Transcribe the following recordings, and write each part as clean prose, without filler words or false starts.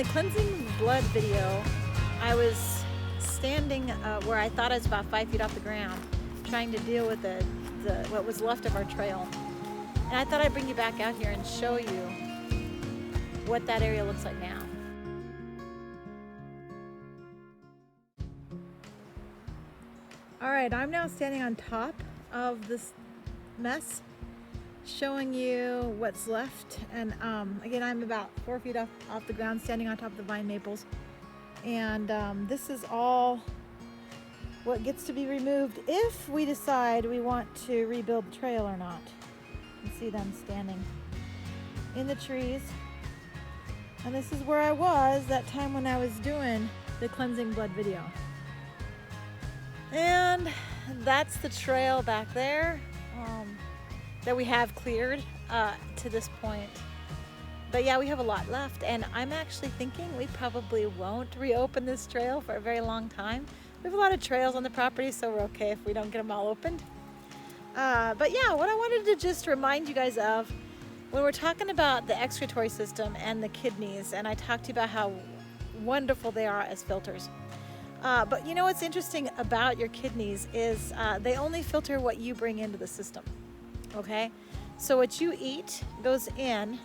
the cleansing blood video, I was standing where I thought I was about 5 feet off the ground, trying to deal with what was left of our trail. And I thought I'd bring you back out here and show you what that area looks like now. All right, I'm now standing on top of this mess, showing you what's left. And again, I'm about 4 feet off the ground, standing on top of the vine maples. And this is all what gets to be removed if we decide we want to rebuild the trail or not. You can see them standing in the trees. And this is where I was that time when I was doing the cleansing blood video. And that's the trail back there that we have cleared to this point. But yeah, we have a lot left, and I'm actually thinking we probably won't reopen this trail for a very long time. We have a lot of trails on the property, so we're okay if we don't get them all opened. But yeah, what I wanted to just remind you guys of, when we're talking about the excretory system and the kidneys, and I talked to you about how wonderful they are as filters. But you know what's interesting about your kidneys is they only filter what you bring into the system, okay? So what you eat goes in,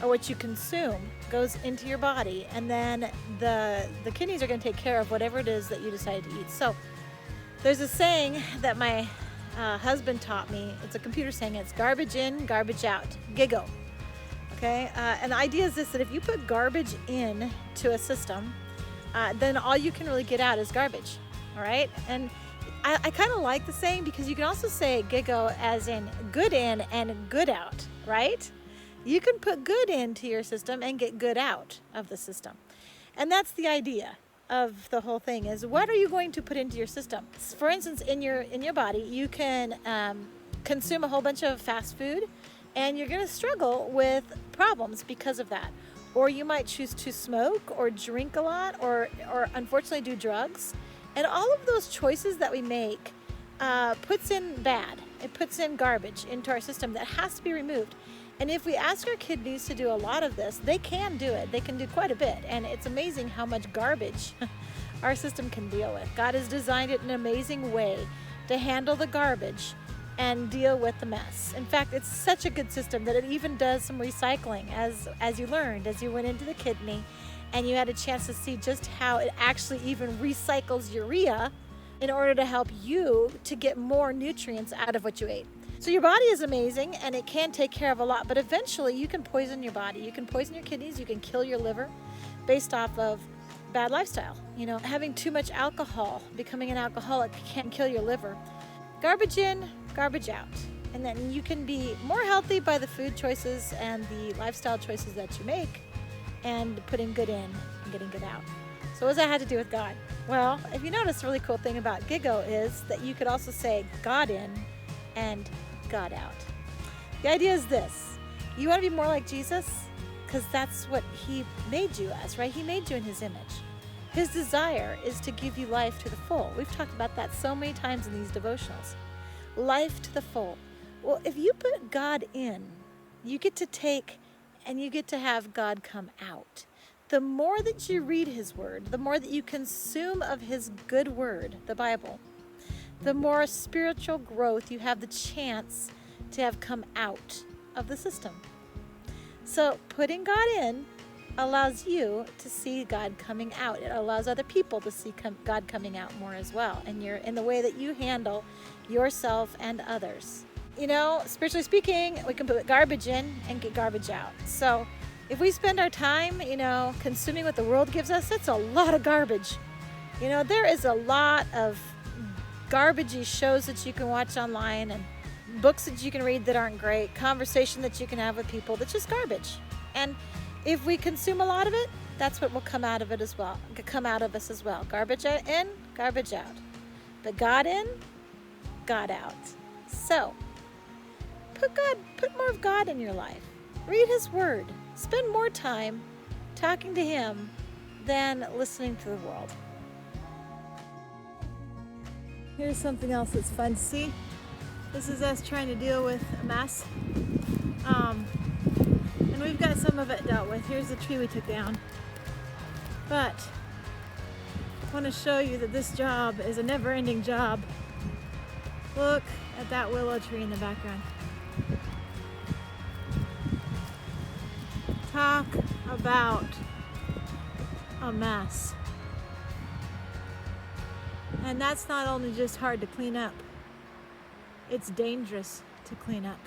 or what you consume goes into your body, and then the kidneys are going to take care of whatever it is that you decide to eat. So there's a saying that my husband taught me. It's a computer saying. It's garbage in, garbage out. Gigo. Okay? And the idea is this, that if you put garbage in to a system, then all you can really get out is garbage. All right? And I kind of like the saying, because you can also say Gigo as in good in and good out, right? You can put good into your system and get good out of the system. And that's the idea of the whole thing, is what are you going to put into your system? For instance, in your body, you can consume a whole bunch of fast food, and you're going to struggle with problems because of that. Or you might choose to smoke or drink a lot, or unfortunately do drugs. And all of those choices that we make puts in bad. It puts in garbage into our system that has to be removed. And if we ask our kidneys to do a lot of this, they can do it. They can do quite a bit. And it's amazing how much garbage our system can deal with. God has designed it in an amazing way to handle the garbage and deal with the mess. In fact, it's such a good system that it even does some recycling, as you learned, as you went into the kidney and you had a chance to see just how it actually even recycles urea in order to help you to get more nutrients out of what you ate. So your body is amazing, and it can take care of a lot, but eventually you can poison your body. You can poison your kidneys, you can kill your liver based off of bad lifestyle. You know, having too much alcohol, becoming an alcoholic can kill your liver. Garbage in, garbage out. And then you can be more healthy by the food choices and the lifestyle choices that you make, and putting good in and getting good out. So what does that have to do with God? Well, if you notice, the really cool thing about Gigo is that you could also say God in and God out. The idea is this: you want to be more like Jesus, because that's what he made you as, right? He made you in his image. His desire is to give you life to the full. We've talked about that so many times in these devotionals. Life to the full. Well, if you put God in, you get to take and you get to have God come out. The more that you read his word, the more that you consume of his good word, the Bible, the more spiritual growth you have the chance to have come out of the system. So putting God in allows you to see God coming out. It allows other people to see God coming out more as well. And you're in the way that you handle yourself and others. You know, spiritually speaking, we can put garbage in and get garbage out. So if we spend our time, you know, consuming what the world gives us, that's a lot of garbage. You know, there is a lot of garbagey shows that you can watch online, and books that you can read that aren't great, conversation that you can have with people that's just garbage. And if we consume a lot of it, that's what will come out of it as well, come out of us as well. Garbage in, garbage out. But God in, God out. So put more of God in your life. Read his word. Spend more time talking to him than listening to the world. Here's something else that's fun to see. This is us trying to deal with a mess. And we've got some of it dealt with. Here's the tree we took down. But I want to show you that this job is a never-ending job. Look at that willow tree in the background. Talk about a mess. And that's not only just hard to clean up, it's dangerous to clean up.